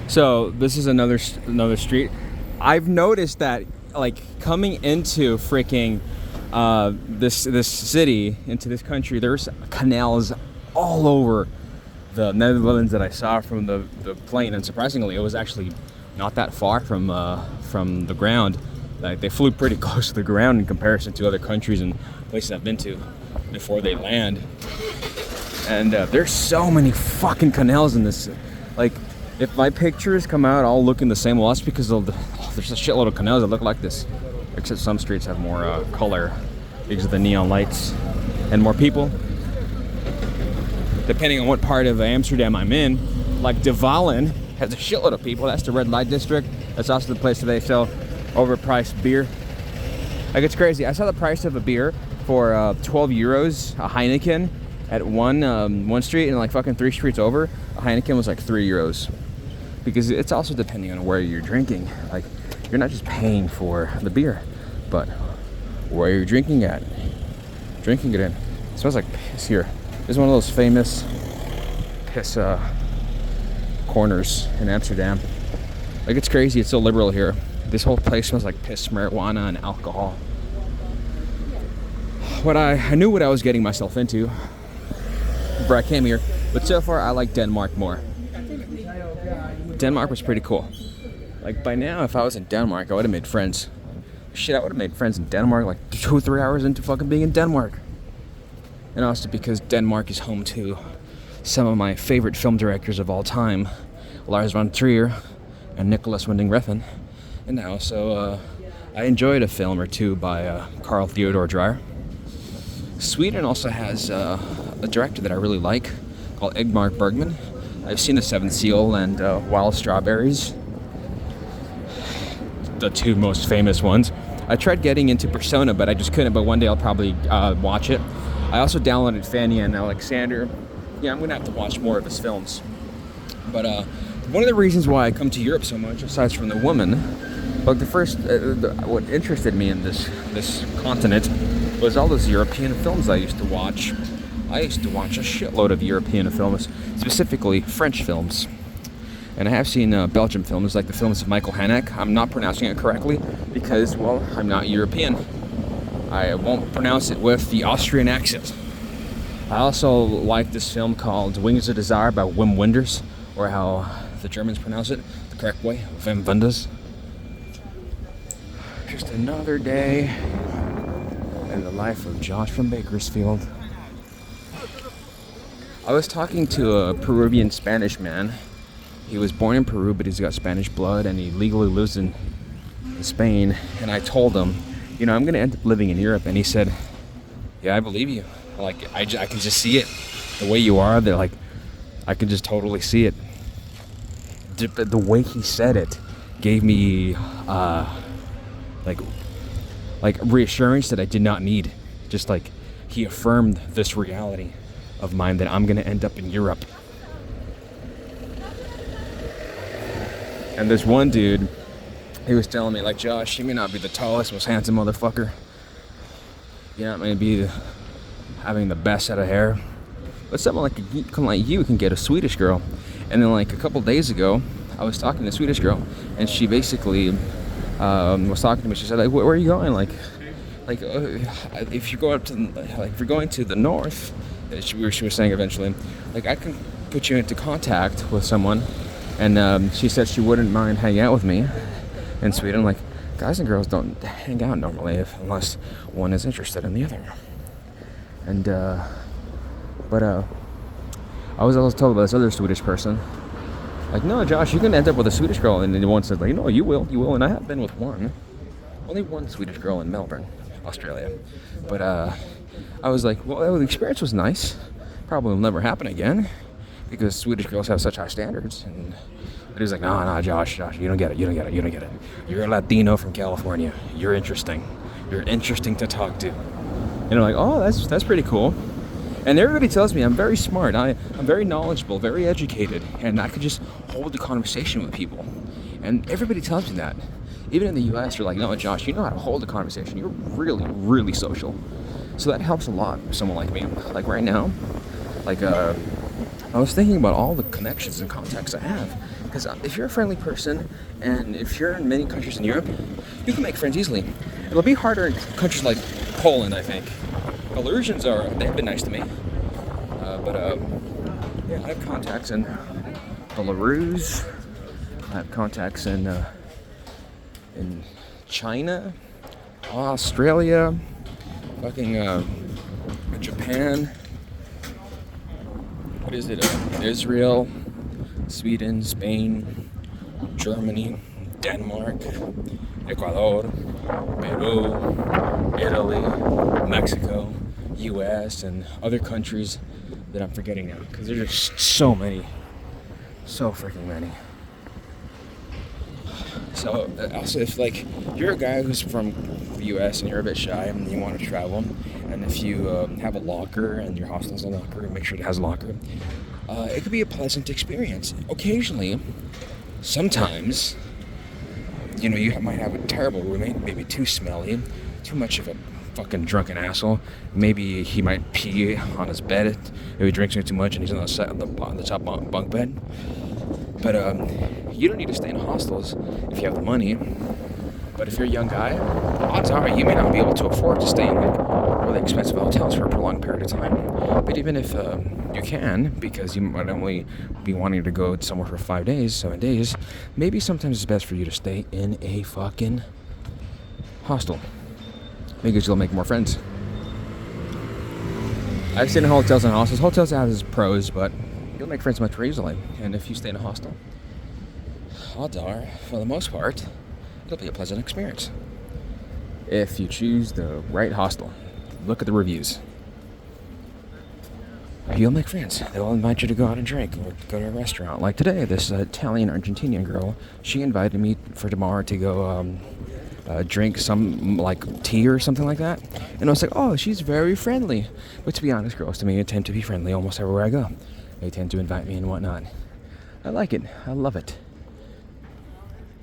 So this is another street. I've noticed that, like, coming into freaking this city, into this country, there's canals all over the Netherlands that I saw from the plane, and surprisingly, it was actually not that far from the ground. Like, they flew pretty close to the ground in comparison to other countries and places I've been to before they land. And there's so many fucking canals in this. Like, if my pictures come out all looking the same, well, that's because there's a shitload of canals that look like this. Except some streets have more color because of the neon lights and more people. Depending on what part of Amsterdam I'm in, like De Valen has a shitload of people. That's the red light district. That's also the place where they sell overpriced beer. Like, it's crazy. I saw the price of a beer for 12 euros, a Heineken, at one street, and like fucking 3 streets over, a Heineken was like 3 euros. Because it's also depending on where you're drinking. Like, you're not just paying for the beer, but where you're drinking it in. It smells like piss here. This is one of those famous piss corners in Amsterdam. Like, it's crazy. It's so liberal here. This whole place smells like piss, marijuana, and alcohol. I knew what I was getting myself into before I came here, but so far I like Denmark more. Denmark was pretty cool. Like, by now, if I was in Denmark, I would have made friends. Shit, I would have made friends in Denmark like 2 or 3 hours into fucking being in Denmark. And also because Denmark is home to some of my favorite film directors of all time, Lars von Trier and Nicholas Winding Refn. And also, I enjoyed a film or two by Carl Theodor Dreyer. Sweden also has a director that I really like called Ingmar Bergman. I've seen The Seventh Seal and Wild Strawberries, the 2 most famous ones. I tried getting into Persona, but I just couldn't, but one day I'll probably watch it. I also downloaded Fanny and Alexander. Yeah, I'm going to have to watch more of his films. But one of the reasons why I come to Europe so much, aside from the woman, like what interested me in this continent was all those European films I used to watch. I used to watch a shitload of European films, specifically French films. And I have seen Belgian films, like the films of Michael Haneke. I'm not pronouncing it correctly because, well, I'm not European. I won't pronounce it with the Austrian accent. I also like this film called Wings of Desire by Wim Wenders, or how the Germans pronounce it, the correct way, Wim Wenders. Just another day in the life of Josh from Bakersfield. I was talking to a Peruvian Spanish man. He was born in Peru, but he's got Spanish blood, and he legally lives in Spain. And I told him, you know, I'm going to end up living in Europe. And he said, yeah, I believe you. Like, I can just see it. The way you are, that, like, I can just totally see it. The way he said it gave me, like reassurance that I did not need. Just like, he affirmed this reality of mine that I'm going to end up in Europe. And this one dude, he was telling me, like, Josh, you may not be the tallest, most handsome motherfucker. You're not going to be having the best set of hair. But someone like you can get a Swedish girl. And then, like, a couple days ago, I was talking to a Swedish girl, and she basically was talking to me. She said, like, where are you going? Like, if you go up to, like, if you're going to the north, she was saying eventually, like, I can put you into contact with someone. And she said she wouldn't mind hanging out with me in Sweden. Like, guys and girls don't hang out normally unless one is interested in the other. And, but I was also told by this other Swedish person, like, no, Josh, you can end up with a Swedish girl. And then one said, like, no, you will. And I have been with only one Swedish girl in Melbourne, Australia. But I was like, well, the experience was nice. Probably will never happen again, because Swedish girls have such high standards. And he was like, no, Josh, you don't get it. You're a Latino from California. You're interesting to talk to. And I'm like, oh, that's pretty cool. And everybody tells me I'm very smart. I'm very knowledgeable, very educated, and I could just hold a conversation with people. And everybody tells me that. Even in the U.S., they're like, no, Josh, you know how to hold a conversation. You're really, really social. So that helps a lot for someone like me. Like right now, like I was thinking about all the connections and contacts I have. Because if you're a friendly person, and if you're in many countries in Europe, you can make friends easily. It'll be harder in countries like Poland, I think. Belarusians they've been nice to me. Yeah, I have contacts in Belarus. I have contacts in China, Australia, fucking Japan. What is it? Israel, Sweden, Spain, Germany, Denmark, Ecuador, Peru, Italy, Mexico, US, and other countries that I'm forgetting now, because there's just so many, so freaking many. So also, if like you're a guy who's from the US and you're a bit shy and you want to travel, and if you have a locker and your hostel has a locker, make sure it has a locker, it could be a pleasant experience. Occasionally, sometimes, you might have a terrible roommate, maybe too smelly, too much of a fucking drunken asshole. Maybe he might pee on his bed if he drinks too much and he's on the top bunk bed. But you don't need to stay in hostels if you have the money. But if you're a young guy, odds are you may not be able to afford to stay in like really expensive hotels for a prolonged period of time. But even if you can, because you might only be wanting to go somewhere for 5 days, 7 days, maybe sometimes it's best for you to stay in a fucking hostel. Because you'll make more friends. I've stayed in hotels and hostels. Hotels have its pros, but you'll make friends much more easily. And if you stay in a hostel, odds are, for the most part, it'll be a pleasant experience. If you choose the right hostel, look at the reviews. You'll make friends. They'll invite you to go out and drink or go to a restaurant. Like today, this Italian-Argentinian girl, she invited me for tomorrow to go drink some like tea or something like that. And I was like, oh, she's very friendly. But to be honest, girls to me tend to be friendly almost everywhere I go. They tend to invite me and whatnot. I like it. I love it.